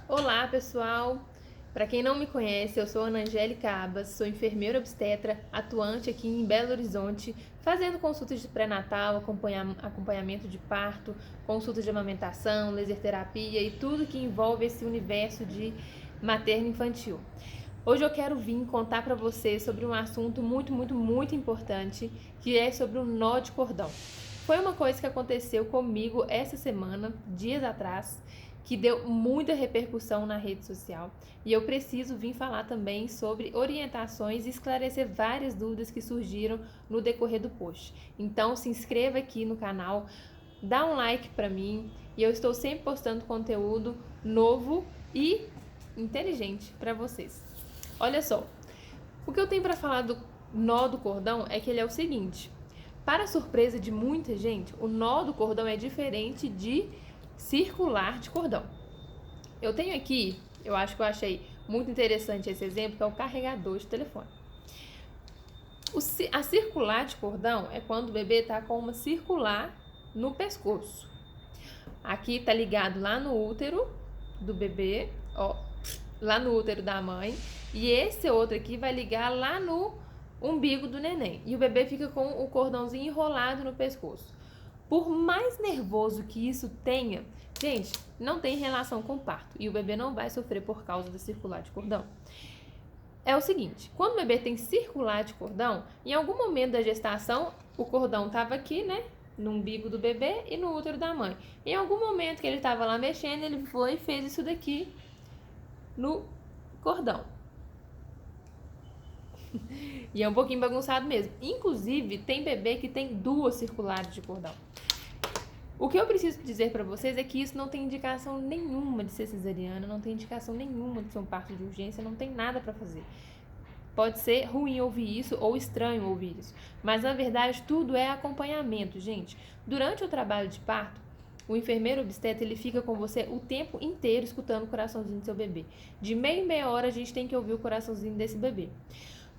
Olá, pessoal! Para quem não me conhece, eu sou Ana Angélica Abas, sou enfermeira obstetra, atuante aqui em Belo Horizonte, fazendo consultas de pré-natal, acompanhamento de parto, consultas de amamentação, laser terapia e tudo que envolve esse universo de materno-infantil. Hoje eu quero vir contar para vocês sobre um assunto muito importante, que é sobre o nó de cordão. Foi uma coisa que aconteceu comigo essa semana, dias atrás, que deu muita repercussão na rede social. E eu preciso vir falar também sobre orientações e esclarecer várias dúvidas que surgiram no decorrer do post. Então se inscreva aqui no canal, dá um like para mim, e eu estou sempre postando conteúdo novo e inteligente para vocês. Olha só, o que eu tenho para falar do nó do cordão é que ele é o seguinte: para surpresa de muita gente, o nó do cordão é diferente de circular de cordão. Eu tenho aqui, eu acho que eu achei muito interessante esse exemplo, que é o carregador de telefone. A circular de cordão é quando o bebê está com uma circular no pescoço. Aqui está ligado lá no útero do bebê, ó, lá no útero da mãe, e esse outro aqui vai ligar lá no umbigo do neném. E o bebê fica com o cordãozinho enrolado no pescoço. Por mais nervoso que isso tenha, gente, não tem relação com parto e o bebê não vai sofrer por causa da circular de cordão. É o seguinte, quando o bebê tem circular de cordão, em algum momento da gestação, o cordão estava aqui, né, no umbigo do bebê e no útero da mãe. Em algum momento que ele estava lá mexendo, ele foi e fez isso daqui no cordão. E é um pouquinho bagunçado mesmo. Inclusive, tem bebê que tem duas circulares de cordão. O que eu preciso dizer para vocês é que isso não tem indicação nenhuma de ser cesariana, não tem indicação nenhuma de ser um parto de urgência, não tem nada para fazer. Pode ser ruim ouvir isso ou estranho ouvir isso, mas na verdade tudo é acompanhamento, gente. Durante o trabalho de parto, o enfermeiro obstetra, ele fica com você o tempo inteiro escutando o coraçãozinho do seu bebê. De meia em meia hora a gente tem que ouvir o coraçãozinho desse bebê.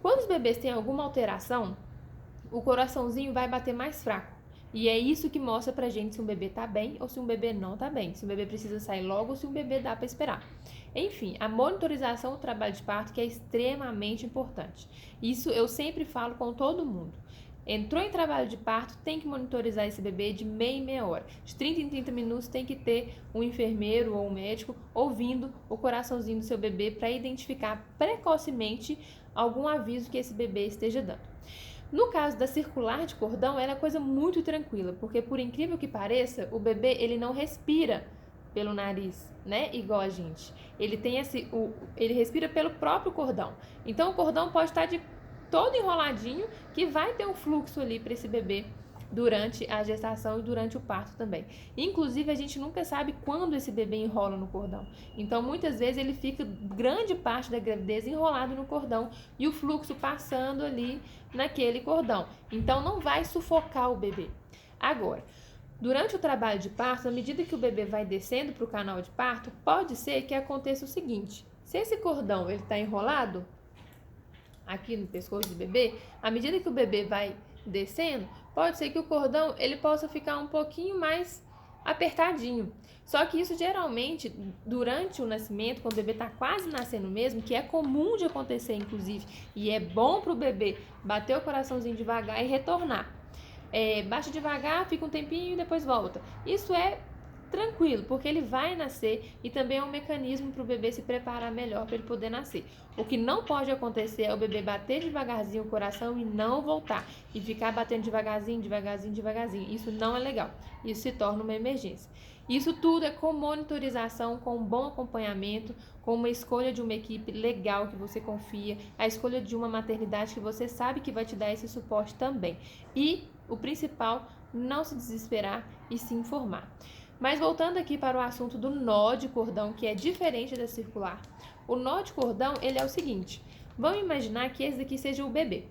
Quando os bebês têm alguma alteração, o coraçãozinho vai bater mais fraco. E é isso que mostra pra gente se um bebê tá bem ou se um bebê não tá bem. Se o bebê precisa sair logo ou se um bebê dá para esperar. Enfim, a monitorização do trabalho de parto que é extremamente importante. Isso eu sempre falo com todo mundo. Entrou em trabalho de parto, tem que monitorizar esse bebê de meia em meia hora. De 30 em 30 minutos tem que ter um enfermeiro ou um médico ouvindo o coraçãozinho do seu bebê para identificar precocemente algum aviso que esse bebê esteja dando. No caso da circular de cordão, ela é coisa muito tranquila, porque por incrível que pareça, o bebê ele não respira pelo nariz, né? Igual a gente. Ele tem ele respira pelo próprio cordão. Então o cordão pode estar de todo enroladinho, que vai ter um fluxo ali para esse bebê durante a gestação e durante o parto também. Inclusive, a gente nunca sabe quando esse bebê enrola no cordão. Então, muitas vezes ele fica grande parte da gravidez enrolado no cordão e o fluxo passando ali naquele cordão. Então, não vai sufocar o bebê. Agora, durante o trabalho de parto, à medida que o bebê vai descendo para o canal de parto, pode ser que aconteça o seguinte: se esse cordão ele está enrolado aqui no pescoço do bebê, à medida que o bebê vai descendo, pode ser que o cordão ele possa ficar um pouquinho mais apertadinho. Só que isso geralmente durante o nascimento, quando o bebê está quase nascendo mesmo, que é comum de acontecer inclusive, e é bom para o bebê bater o coraçãozinho devagar e retornar. Baixa devagar, fica um tempinho e depois volta. Isso é tranquilo, porque ele vai nascer e também é um mecanismo para o bebê se preparar melhor para ele poder nascer. O que não pode acontecer é o bebê bater devagarzinho o coração e não voltar, e ficar batendo devagarzinho. Isso não é legal. Isso se torna uma emergência. Isso tudo é com monitorização, com um bom acompanhamento, com uma escolha de uma equipe legal que você confia, a escolha de uma maternidade que você sabe que vai te dar esse suporte também. E o principal, não se desesperar e se informar. Mas voltando aqui para o assunto do nó de cordão, que é diferente da circular. O nó de cordão, ele é o seguinte: vamos imaginar que esse daqui seja o bebê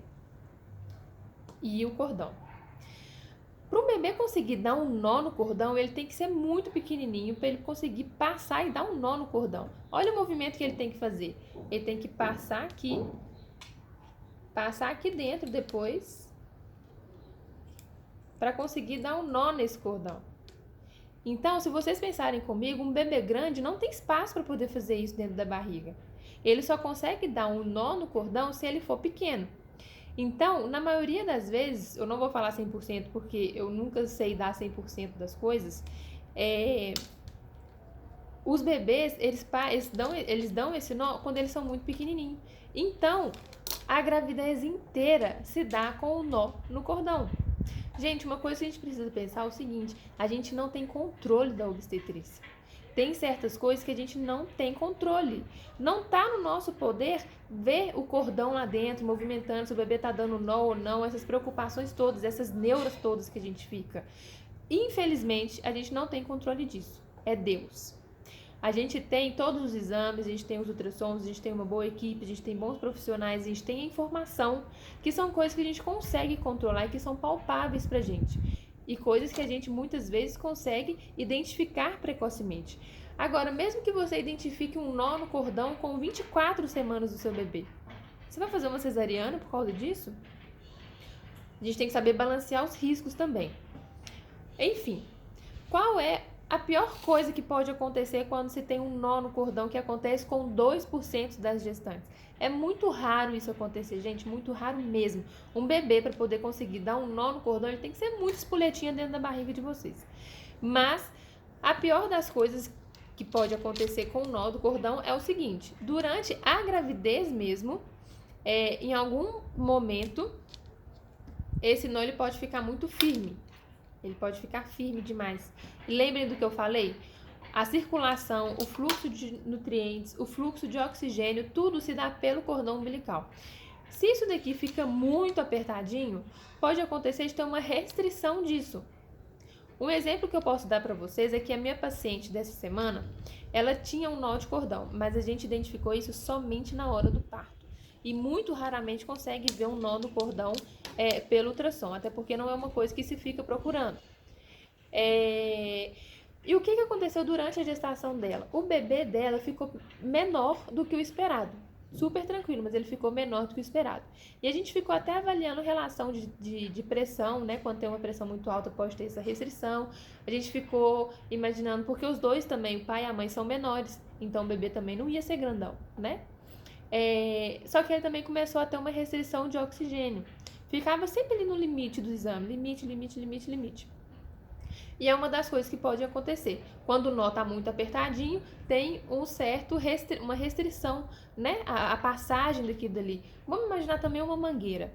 e o cordão. Para o bebê conseguir dar um nó no cordão, ele tem que ser muito pequenininho para ele conseguir passar e dar um nó no cordão. Olha o movimento que ele tem que fazer. Ele tem que passar aqui dentro depois, para conseguir dar um nó nesse cordão. Então, se vocês pensarem comigo, um bebê grande não tem espaço para poder fazer isso dentro da barriga. Ele só consegue dar um nó no cordão se ele for pequeno. Então, na maioria das vezes, eu não vou falar 100% porque eu nunca sei dar 100% das coisas, os bebês, eles dão esse nó quando eles são muito pequenininhos. Então, a gravidez inteira se dá com o nó no cordão. Gente, uma coisa que a gente precisa pensar é o seguinte: a gente não tem controle da obstetrícia. Tem certas coisas que a gente não tem controle. Não está no nosso poder ver o cordão lá dentro, movimentando, se o bebê está dando nó ou não, essas preocupações todas, essas neuras todas que a gente fica. Infelizmente, a gente não tem controle disso. É Deus. A gente tem todos os exames, a gente tem os ultrassons, a gente tem uma boa equipe, a gente tem bons profissionais, a gente tem a informação, que são coisas que a gente consegue controlar e que são palpáveis pra gente. E coisas que a gente muitas vezes consegue identificar precocemente. Agora, mesmo que você identifique um nó no cordão com 24 semanas do seu bebê, você vai fazer uma cesariana por causa disso? A gente tem que saber balancear os riscos também. Enfim, qual é a pior coisa que pode acontecer quando se tem um nó no cordão, que acontece com 2% das gestantes? É muito raro isso acontecer, gente, muito raro mesmo. Um bebê, para poder conseguir dar um nó no cordão, ele tem que ser muito espoletinha dentro da barriga de vocês. Mas a pior das coisas que pode acontecer com o nó do cordão é o seguinte: durante a gravidez mesmo, em algum momento, esse nó ele pode ficar muito firme. Ele pode ficar firme demais. E lembrem do que eu falei? A circulação, o fluxo de nutrientes, o fluxo de oxigênio, tudo se dá pelo cordão umbilical. Se isso daqui fica muito apertadinho, pode acontecer de ter uma restrição disso. Um exemplo que eu posso dar para vocês é que a minha paciente dessa semana, ela tinha um nó de cordão, mas a gente identificou isso somente na hora do parto. E muito raramente consegue ver um nó no cordão pelo ultrassom, até porque não é uma coisa que se fica procurando. E o que aconteceu durante a gestação dela? O bebê dela ficou menor do que o esperado. Super tranquilo, mas ele ficou menor do que o esperado. E a gente ficou até avaliando relação de pressão, né? Quando tem uma pressão muito alta, pode ter essa restrição. A gente ficou imaginando, porque os dois também, o pai e a mãe, são menores, então o bebê também não ia ser grandão, né? Só que ele também começou a ter uma restrição de oxigênio. Ficava sempre ali no limite do exame, limite. E é uma das coisas que pode acontecer. Quando o nó está muito apertadinho, tem uma restrição, né? A passagem daqui e dali. Vamos imaginar também uma mangueira.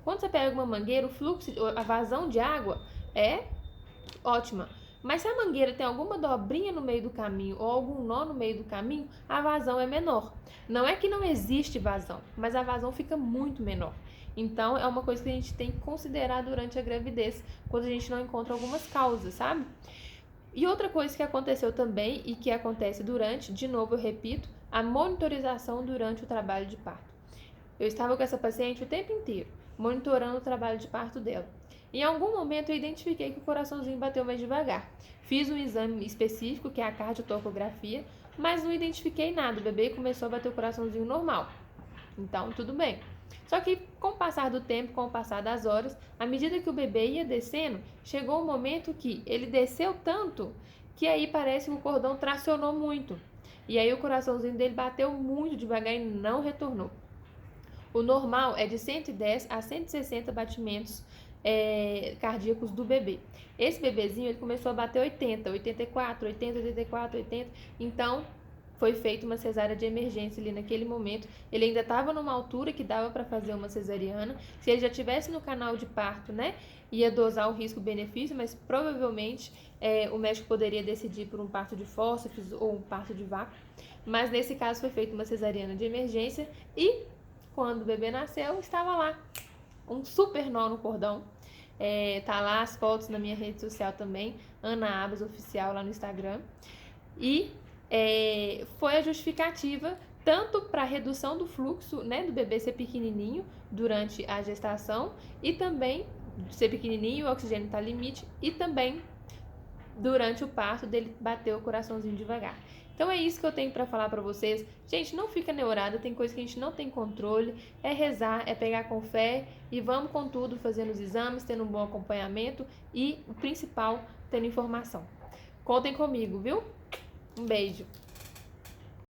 Quando você pega uma mangueira, o fluxo, a vazão de água é ótima. Mas se a mangueira tem alguma dobrinha no meio do caminho ou algum nó no meio do caminho, a vazão é menor. Não é que não existe vazão, mas a vazão fica muito menor. Então, é uma coisa que a gente tem que considerar durante a gravidez, quando a gente não encontra algumas causas, sabe? E outra coisa que aconteceu também e que acontece durante, de novo eu repito, a monitorização durante o trabalho de parto. Eu estava com essa paciente o tempo inteiro, monitorando o trabalho de parto dela. Em algum momento eu identifiquei que o coraçãozinho bateu mais devagar. Fiz um exame específico, que é a cardiotocografia, mas não identifiquei nada. O bebê começou a bater o coraçãozinho normal. Então, tudo bem. Só que com o passar do tempo, com o passar das horas, à medida que o bebê ia descendo, chegou um momento que ele desceu tanto que aí parece que o cordão tracionou muito. E aí o coraçãozinho dele bateu muito devagar e não retornou. O normal é de 110 a 160 batimentos cardíacos do bebê. Esse bebezinho ele começou a bater 80, 84, 80, 84, 80. Então, foi feita uma cesárea de emergência ali naquele momento. Ele ainda estava numa altura que dava para fazer uma cesariana. Se ele já estivesse no canal de parto, né, ia dosar o risco-benefício, mas provavelmente o médico poderia decidir por um parto de fórceps ou um parto de vácuo. Mas nesse caso foi feita uma cesariana de emergência e quando o bebê nasceu, estava lá um super nó no cordão. Tá lá as fotos na minha rede social também, Ana Abas Oficial lá no Instagram. E foi a justificativa tanto para a redução do fluxo, né, do bebê ser pequenininho durante a gestação e também ser pequenininho, o oxigênio está limite e também durante o parto dele bater o coraçãozinho devagar. Então é isso que eu tenho para falar para vocês. Gente, não fica neurada, tem coisa que a gente não tem controle, é rezar, é pegar com fé e vamos com tudo, fazendo os exames, tendo um bom acompanhamento e o principal, tendo informação. Contem comigo, viu? Um beijo.